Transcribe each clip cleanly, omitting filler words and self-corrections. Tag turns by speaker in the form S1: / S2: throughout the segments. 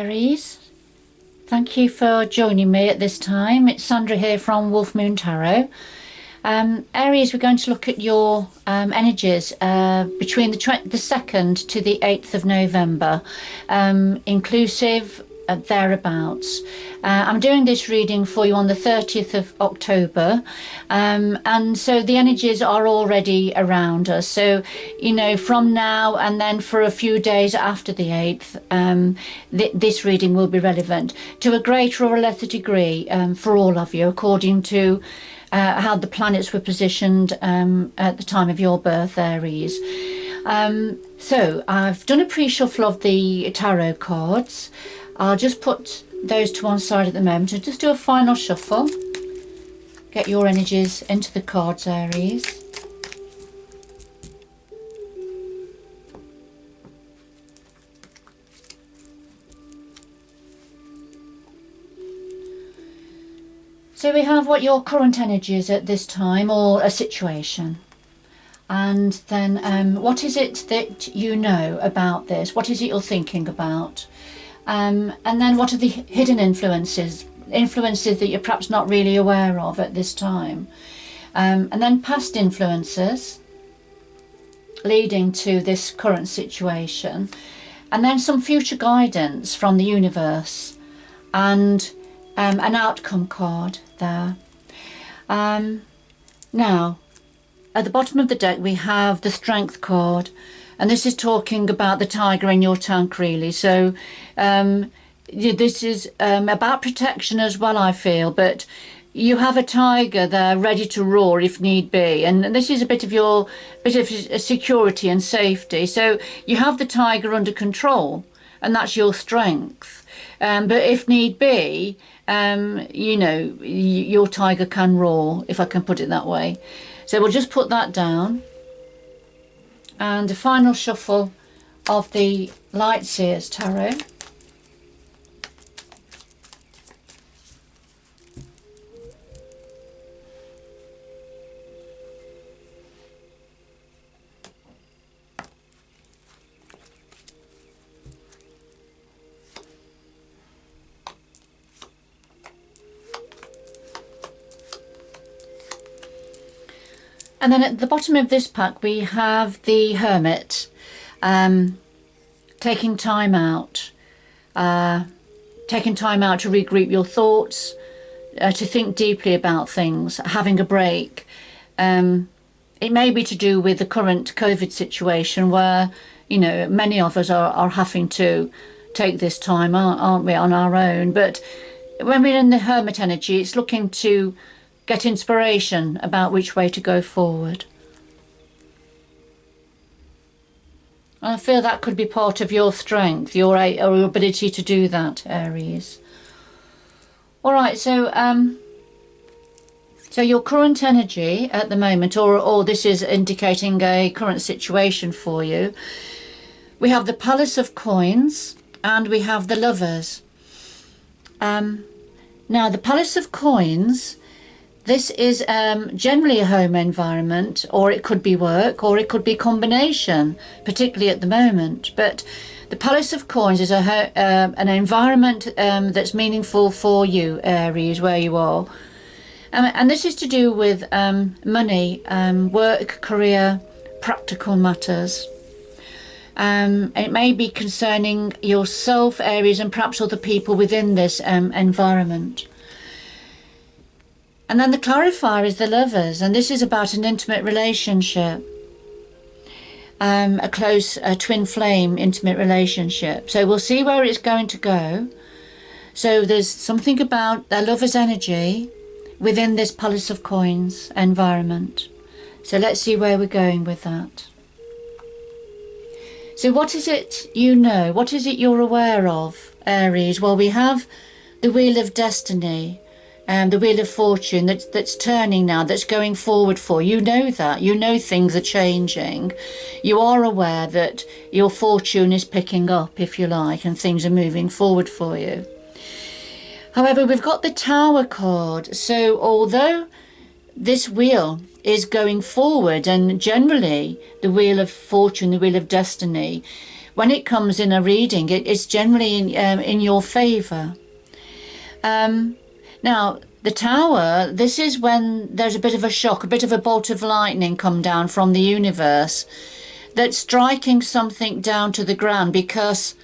S1: Aries. Thank you for joining me at this time. It's Sandra here from Wolf Moon Tarot. Aries, we're going to look at your energies between the 2nd to the 8th of November, inclusive thereabouts. I'm doing this reading for you on the 30th of October, and so the energies are already around us. So, you know, from now and then for a few days after the 8th, this reading will be relevant to a greater or a lesser degree for all of you, according to how the planets were positioned at the time of your birth, Aries. So I've done a pre-shuffle of the tarot cards. I'll just put those to one side at the moment and just do a final shuffle. Get your energies into the cards, Aries. So we have what your current energy is at this time, or a situation. And then what is it that you know about this? What is it you're thinking about? And then what are the hidden influences that you're perhaps not really aware of at this time? And then past influences leading to this current situation. And then some future guidance from the universe, and an outcome card there. Now, at the bottom of the deck we have the Strength card, and this is talking about the tiger in your tank, really. So this is about protection as well, I feel, but you have a tiger there ready to roar if need be, and this is a bit of security and safety. So you have the tiger under control, and that's your strength. But if need be, you know, your tiger can roar, if I can put it that way. So we'll just put that down. And a final shuffle of the Light Seers Tarot. And then at the bottom of this pack we have the Hermit, taking time out to regroup your thoughts, to think deeply about things, having a break. It may be to do with the current COVID situation where, you know, many of us are having to take this time, aren't we, on our own. But when we're in the Hermit energy, it's looking to get inspiration about which way to go forward. I feel that could be part of your strength, your ability to do that, Aries. All right, so your current energy at the moment, or this is indicating a current situation for you. We have the Palace of Coins and we have the Lovers. Now, the Palace of Coins, this is generally a home environment, or it could be work, or it could be a combination, particularly at the moment. But the Palace of Coins is an environment that's meaningful for you, Aries, where you are. And this is to do with money, work, career, practical matters. It may be concerning yourself, Aries, and perhaps other people within this environment. And then the clarifier is the Lovers, and this is about an intimate relationship, a close twin flame intimate relationship. So we'll see where it's going to go. So there's something about the Lover's energy within this Palace of Coins environment. So let's see where we're going with that. So what is it you know? What is it you're aware of, Aries? Well, we have the Wheel of Destiny, the Wheel of Fortune that's turning now, that's going forward for you. You know that. You know things are changing. You are aware that your fortune is picking up, if you like, and things are moving forward for you. However, we've got the Tower card. So although this wheel is going forward, and generally the Wheel of Fortune, the Wheel of Destiny, when it comes in a reading, it's generally in your favour. Now, the Tower, this is when there's a bit of a shock, a bit of a bolt of lightning come down from the universe that's striking something down to the ground because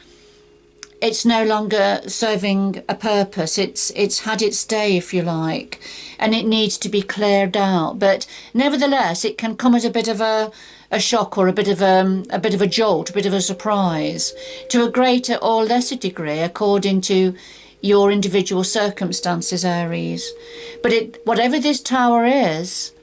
S1: it's no longer serving a purpose. It's had its day, if you like, and it needs to be cleared out. But nevertheless, it can come as a bit of a shock or a bit of a jolt, a bit of a surprise, to a greater or lesser degree, according to your individual circumstances, Aries. But whatever this Tower is,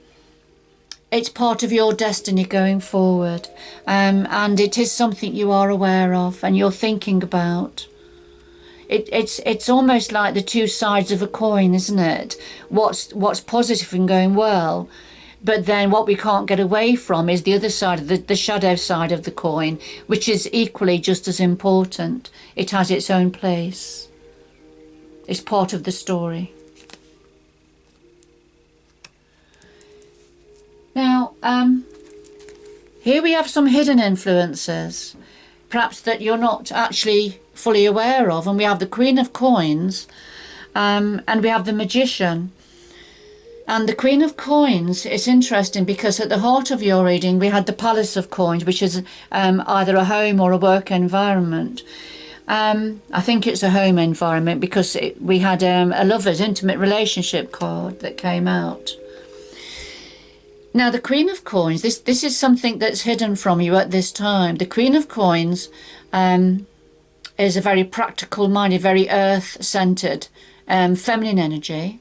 S1: it's part of your destiny going forward, and it is something you are aware of and you're thinking about. It's almost like the two sides of a coin, isn't it? What's positive and going well, but then what we can't get away from is the other side, the shadow side of the coin, which is equally just as important. It has its own place. It's part of the story. Now, here we have some hidden influences, perhaps that you're not actually fully aware of. And we have the Queen of Coins, and we have the Magician. And the Queen of Coins is interesting because at the heart of your reading we had the Palace of Coins, which is either a home or a work environment. I think it's a home environment because we had a lover's intimate relationship card that came out. Now, the Queen of Coins, this is something that's hidden from you at this time. The Queen of Coins is a very practical minded, very earth-centered, feminine energy.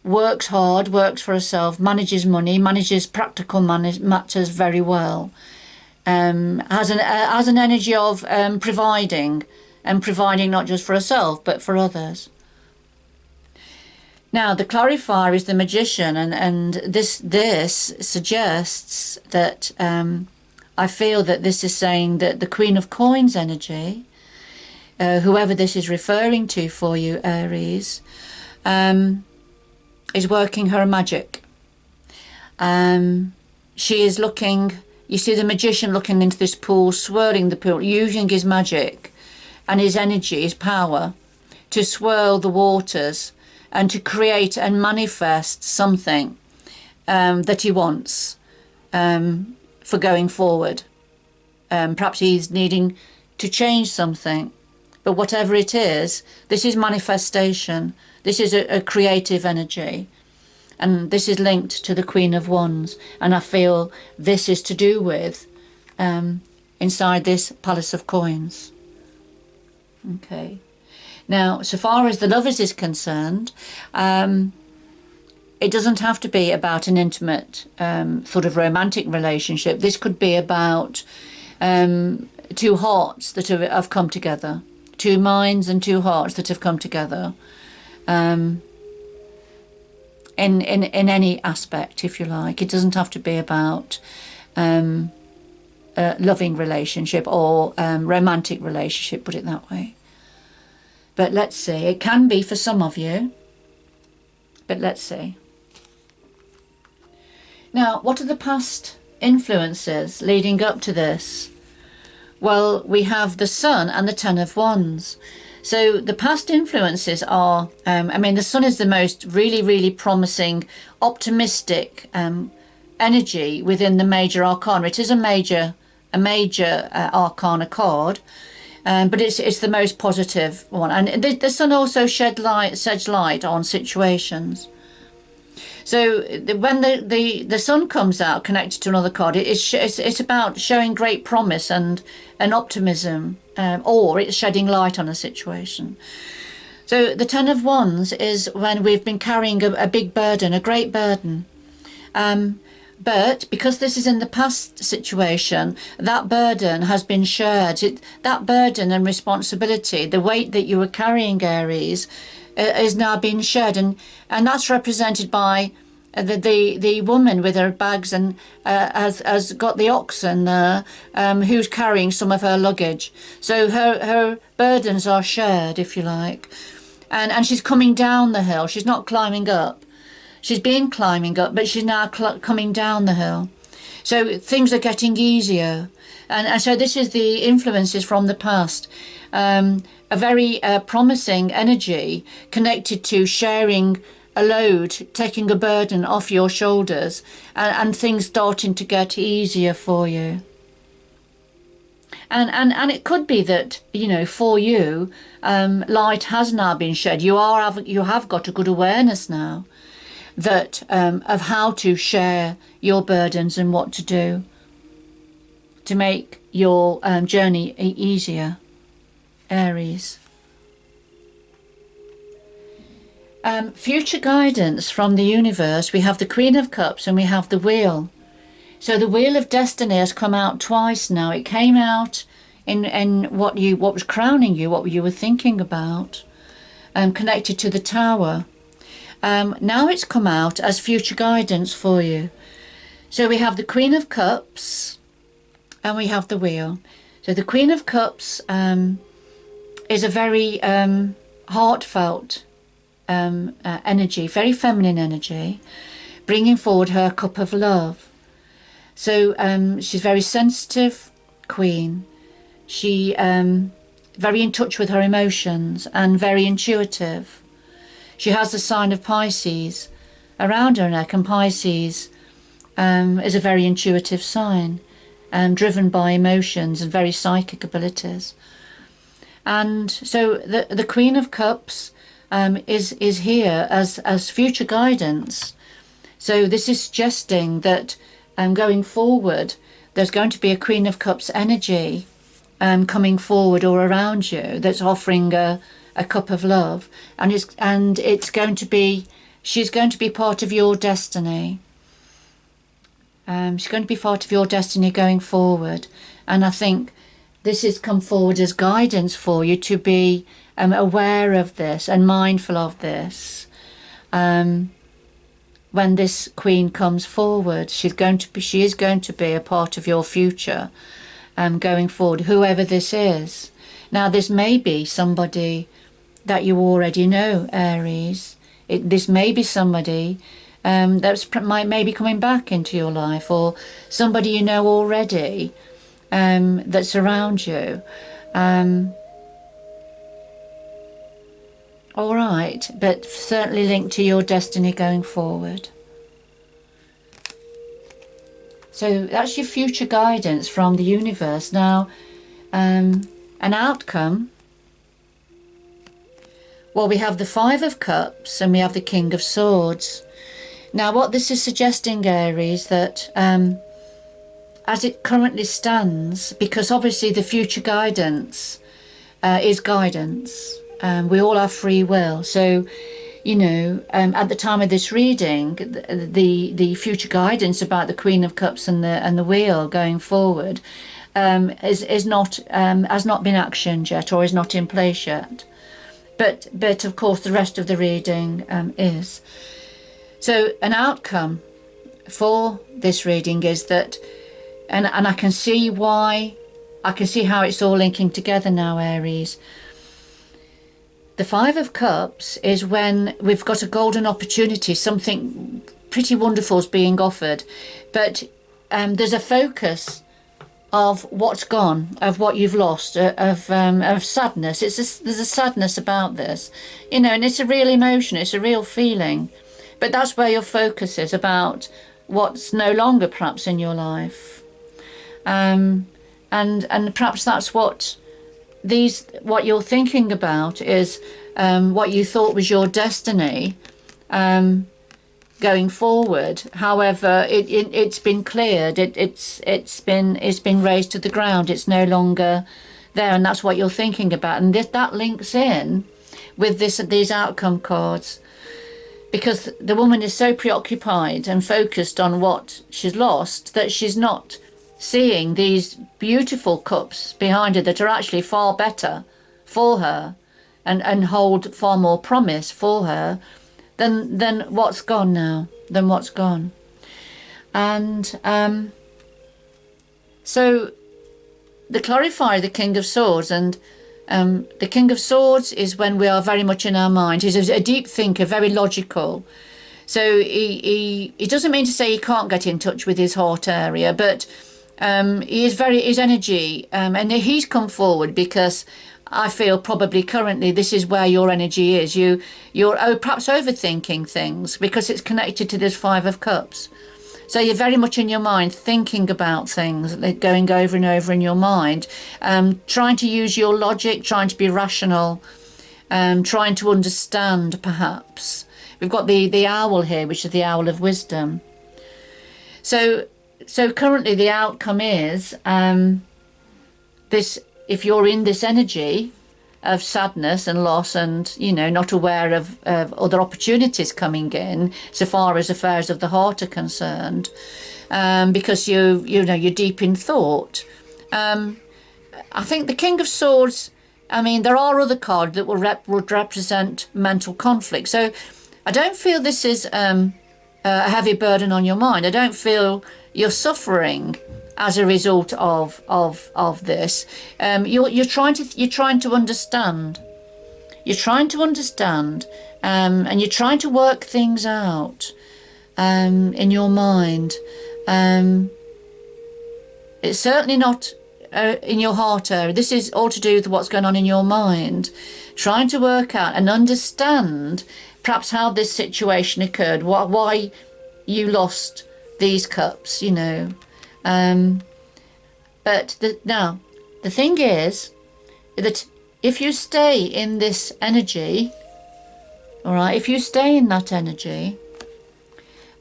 S1: Works hard, works for herself, manages money, manages practical matters very well. Has an energy of providing, and providing not just for herself but for others. Now, the clarifier is the Magician, and this suggests that I feel that this is saying that the Queen of Coins energy, whoever this is referring to for you, Aries, is working her magic. She is looking, you see the Magician looking into this pool, swirling the pool, using his magic and his energy, his power, to swirl the waters and to create and manifest something that he wants for going forward. Perhaps he's needing to change something, but whatever it is, this is manifestation. This is a creative energy, and this is linked to the Queen of Wands, and I feel this is to do with inside this Palace of Coins. Okay. Now, so far as the lovers is concerned, it doesn't have to be about an intimate sort of romantic relationship. This could be about two hearts that have come together, two minds and two hearts that have come together, in any aspect, if you like. It doesn't have to be about a loving relationship or romantic relationship, put it that way. But let's see. It can be for some of you. But let's see. Now, what are the past influences leading up to this? Well, we have the Sun and the Ten of Wands. So the past influences are, the Sun is the most really promising, optimistic energy within the major arcana. It is a major arcana card. But it's the most positive one, and the Sun also sheds light on situations. So when the Sun comes out connected to another card, it's about showing great promise and optimism, or it's shedding light on a situation. So the Ten of Wands is when we've been carrying a big burden, a great burden. But because this is in the past situation, that burden has been shared. That burden and responsibility, the weight that you were carrying, Aries, is now being shared, and that's represented by the woman with her bags and has got the oxen who's carrying some of her luggage. So her burdens are shared, if you like, and she's coming down the hill. She's not climbing up. She's been climbing up, but she's now coming down the hill. So things are getting easier. And so this is the influences from the past. A very promising energy connected to sharing a load, taking a burden off your shoulders, and things starting to get easier for you. And it could be that, you know, for you, light has now been shed. You have got a good awareness now that of how to share your burdens and what to do to make your journey easier, Aries. Future guidance from the universe. We have the Queen of Cups and we have the Wheel. So the Wheel of Destiny has come out twice now. It came out in what was crowning you, what you were thinking about, connected to the Tower. Now it's come out as future guidance for you. So we have the Queen of Cups and we have the Wheel. So the Queen of Cups is a very heartfelt energy, very feminine energy, bringing forward her cup of love. So she's very sensitive queen. She very in touch with her emotions and very intuitive. She has the sign of Pisces around her neck, and Pisces is a very intuitive sign, driven by emotions and very psychic abilities. And so the Queen of Cups is here as future guidance. So this is suggesting that going forward, there's going to be a Queen of Cups energy coming forward or around you that's offering a cup of love, and it's going to be, she's going to be part of your destiny. She's going to be part of your destiny going forward, and I think this has come forward as guidance for you to be aware of this and mindful of this. When this Queen comes forward, she is going to be a part of your future going forward, whoever this is. Now, this may be somebody that you already know, Aries. This may be somebody may be coming back into your life, or somebody you know already that's around you. All right, but certainly linked to your destiny going forward. So that's your future guidance from the universe. Now, an outcome. Well, we have the Five of Cups and we have the King of Swords. Now, what this is suggesting, Aries, that as it currently stands, because obviously the future guidance is guidance. We all have free will. So, you know, at the time of this reading, the future guidance about the Queen of Cups and the Wheel going forward has not been actioned yet, or is not in place yet. But of course, the rest of the reading is. So an outcome for this reading is that, and I can see why, I can see how it's all linking together now, Aries. The Five of Cups is when we've got a golden opportunity, something pretty wonderful is being offered, but there's a focus of what's gone, of what you've lost, of sadness. There's a sadness about this, you know, and it's a real emotion, it's a real feeling, but that's where your focus is, about what's no longer perhaps in your life, and perhaps that's what you're thinking about is what you thought was your destiny going forward. However, it's been cleared. It's been raised to the ground. It's no longer there, and that's what you're thinking about. And that links in with these outcome cards, because the woman is so preoccupied and focused on what she's lost that she's not seeing these beautiful cups behind her that are actually far better for her and hold far more promise for her than what's gone now, than what's gone. And so the clarifier, the King of Swords, and the King of Swords is when we are very much in our mind. He's a deep thinker, very logical. So he doesn't mean to say he can't get in touch with his heart area, but his energy, and he's come forward because I feel probably currently this is where your energy is. You're perhaps overthinking things because it's connected to this Five of Cups. So you're very much in your mind thinking about things, going over and over in your mind, trying to use your logic, trying to be rational, trying to understand perhaps. We've got the owl here, which is the owl of wisdom. So currently the outcome is this: if you're in this energy of sadness and loss and, you know, not aware of other opportunities coming in so far as affairs of the heart are concerned, because you're deep in thought. I think the King of Swords, I mean, there are other cards that would represent mental conflict. So I don't feel this is a heavy burden on your mind. I don't feel you're suffering as a result of this. You're trying to understand. You're trying to understand, and you're trying to work things out in your mind. It's certainly not in your heart area. This is all to do with what's going on in your mind. Trying to work out and understand perhaps how this situation occurred, why you lost these cups, you know. But now, the thing is that if you stay in this energy, all right, if you stay in that energy,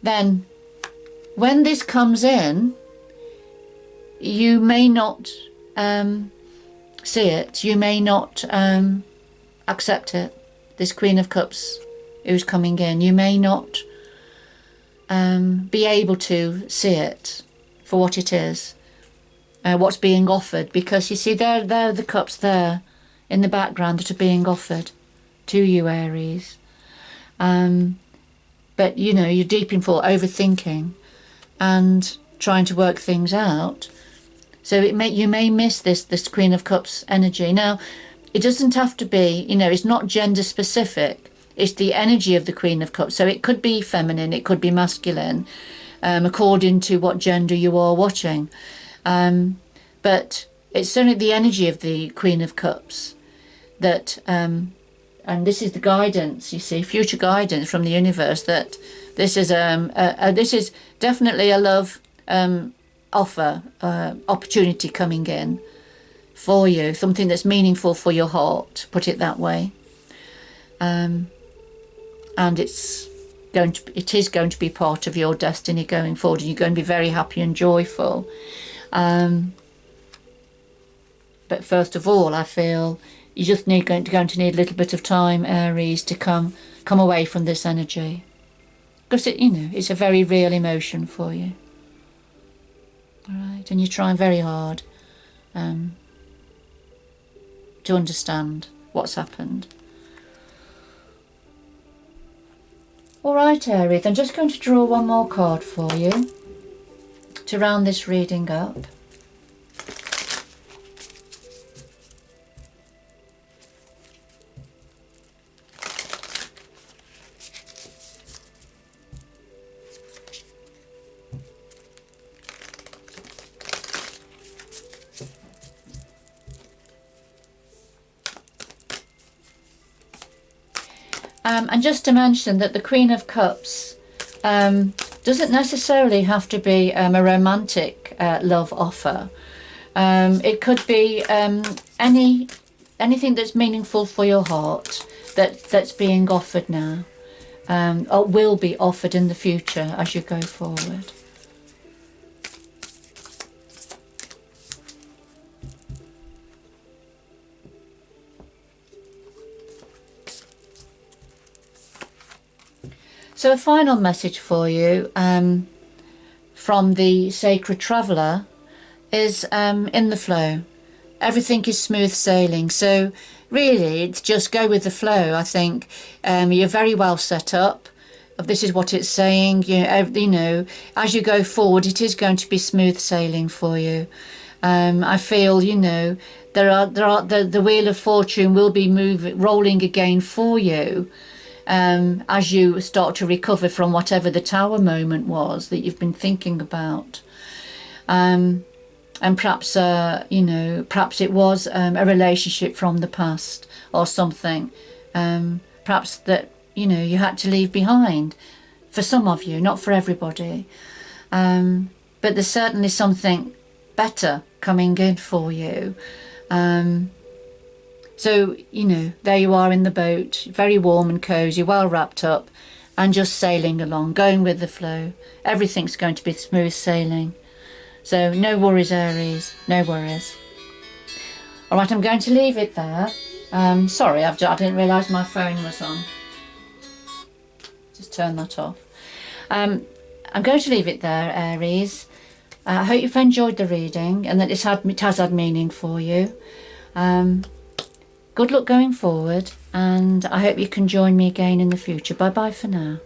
S1: then when this comes in, you may not see it, you may not accept it. This Queen of Cups who's coming in, you may not be able to see it for what it is, what's being offered, because you see there are the cups there in the background that are being offered to you, Aries. But you know, you're deep in thought, overthinking and trying to work things out. So you may miss this Queen of Cups energy. Now, it doesn't have to be, you know, it's not gender specific. It's the energy of the Queen of Cups. So it could be feminine, it could be masculine, according to what gender you are watching. But it's certainly the energy of the Queen of Cups that, and this is the guidance, you see, future guidance from the universe, that this is this is definitely a love offer, opportunity coming in for you, something that's meaningful for your heart, put it that way. And it is going to be part of your destiny going forward, and you're going to be very happy and joyful. But first of all, I feel you just going to need a little bit of time, Aries, to come away from this energy, because it's a very real emotion for you. All right, and you're trying very hard to understand what's happened. All right, Aries, I'm just going to draw one more card for you to round this reading up. And just to mention that the Queen of Cups doesn't necessarily have to be a romantic love offer. It could be anything that's meaningful for your heart that's being offered now, or will be offered in the future as you go forward. So a final message for you from the Sacred Traveller is in the flow. Everything is smooth sailing. So really, it's just go with the flow. I think you're very well set up. This is what it's saying. You know, as you go forward, it is going to be smooth sailing for you. I feel, you know, the wheel of fortune will be rolling again for you. As you start to recover from whatever the tower moment was that you've been thinking about. and perhaps you know, perhaps it was a relationship from the past or something, perhaps that, you know, you had to leave behind, for some of you, not for everybody, but there's certainly something better coming in for you. So, you know, there you are in the boat, very warm and cozy, well wrapped up, and just sailing along, going with the flow. Everything's going to be smooth sailing. So no worries, Aries, no worries. All right, I'm going to leave it there. Sorry, I didn't realise my phone was on. Just turn that off. I'm going to leave it there, Aries. I hope you've enjoyed the reading and that it has had meaning for you. Good luck going forward, and I hope you can join me again in the future. Bye bye for now.